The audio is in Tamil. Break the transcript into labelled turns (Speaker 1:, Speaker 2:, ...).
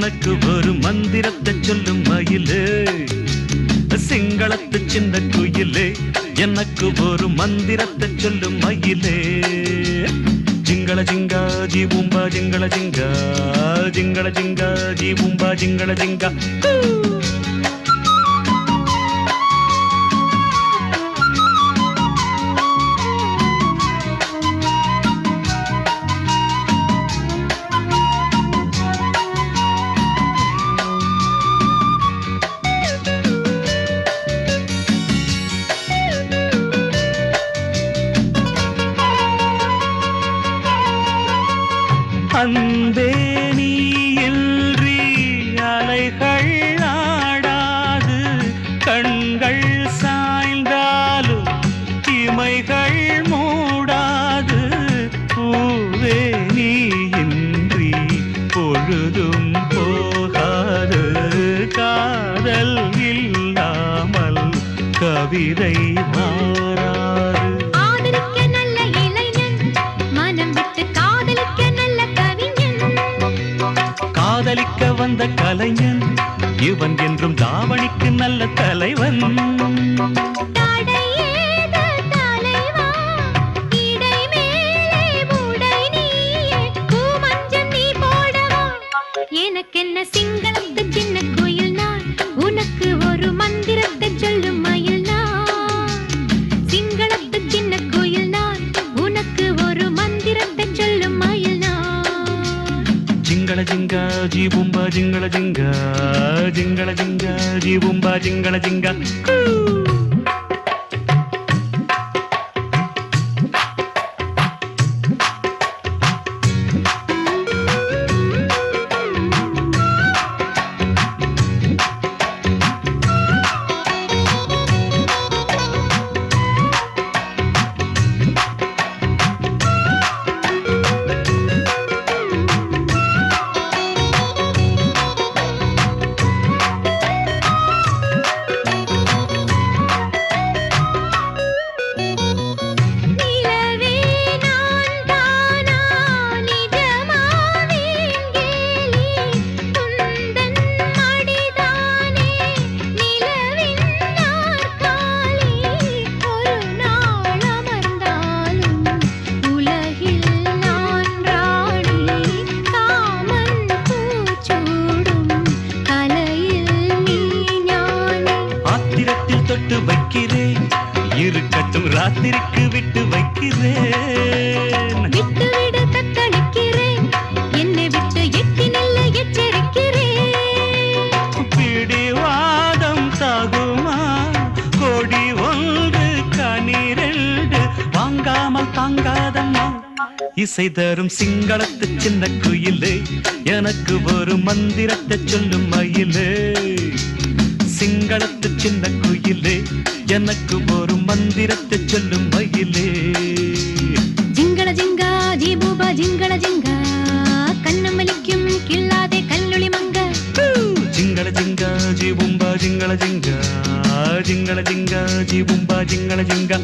Speaker 1: எனக்கு ஒரு மந்திரத்தை சொல்லும் மயிலே, சிங்களத்து சின்ன குயிலே, எனக்கு ஒரு மந்திரத்தை சொல்லும் மயிலே. ஜிங்கள ஜிங்கா ஜீபூம்பா ஜிங்கள ஜிங்கா, ஜிங்கள ஜிங்கா ஜீபூம்பா ஜிங்கள ஜிங்கா. அன்பே நீ இன்றி அலைகள் ஆடாது, கண்கள் சாய்ந்தாலும் இமைகள் மூடாது. பூவே நீ இன்றி பொழுதும் போகாது, காதல் இல்லாமல் கவிதை மாறாது. காதலிக்க வந்த கலைஞன் இவன் என்றும் தாவணிக்கு நல்ல தலைவன்.
Speaker 2: எனக்கென்ன சிங்களத்து சின்ன கோயில் நான், உனக்கு ஒரு மந்திரத்தை சொல்லும் மயில் நான். சிங்களத்து சின்ன கோயில் நான், உனக்கு ஒரு மந்திரத்தை சொல்லும் மயில் நான்.
Speaker 1: ஜிங்கள ஜிங்கா ஜீபூம்பா ஜிங்கள ஜிங்கா, ஜிங்கள ஜிங்கா ஜீபூம்பா ஜிங்கள ஜிங்கா. தொட்டு வைக்கிறேன், இருக்கட்டும் ராத்திரிக்கு விட்டு வைக்கிறேன்.
Speaker 2: விட்டு விட தத்தளிக்கிறேன், என்னை விட்டு எட்டி நெல்ல எச்சரிக்கிறேன்.
Speaker 1: பிடிவாதம் தாகுமா, கொடி ஒன்று கனிரெண்டு வாங்காமல் தாங்காதம்மா. இசை தரும் சிங்களத்து சின்ன குயிலே, எனக்கு ஒரு மந்திரத்தை சொல்லும் மயிலே. சிங்களத்து சின்ன குயிலே, எனக்கு ஒரு மந்திரத்தை சொல்லும் மயிலே.
Speaker 2: ஜிங்கள ஜிங்கா ஜீபூபா ஜிங்கள ஜிங்கா, கண்ணமலிக்கும் கில்லாதே கல்லுளி மங்க.
Speaker 1: ஜிங்கள ஜிங்கா ஜீபூம்பா ஜிங்கள ஜிங்கா, ஜிங்கள ஜிங்கா ஜீபூம்பா ஜிங்கள ஜிங்கா.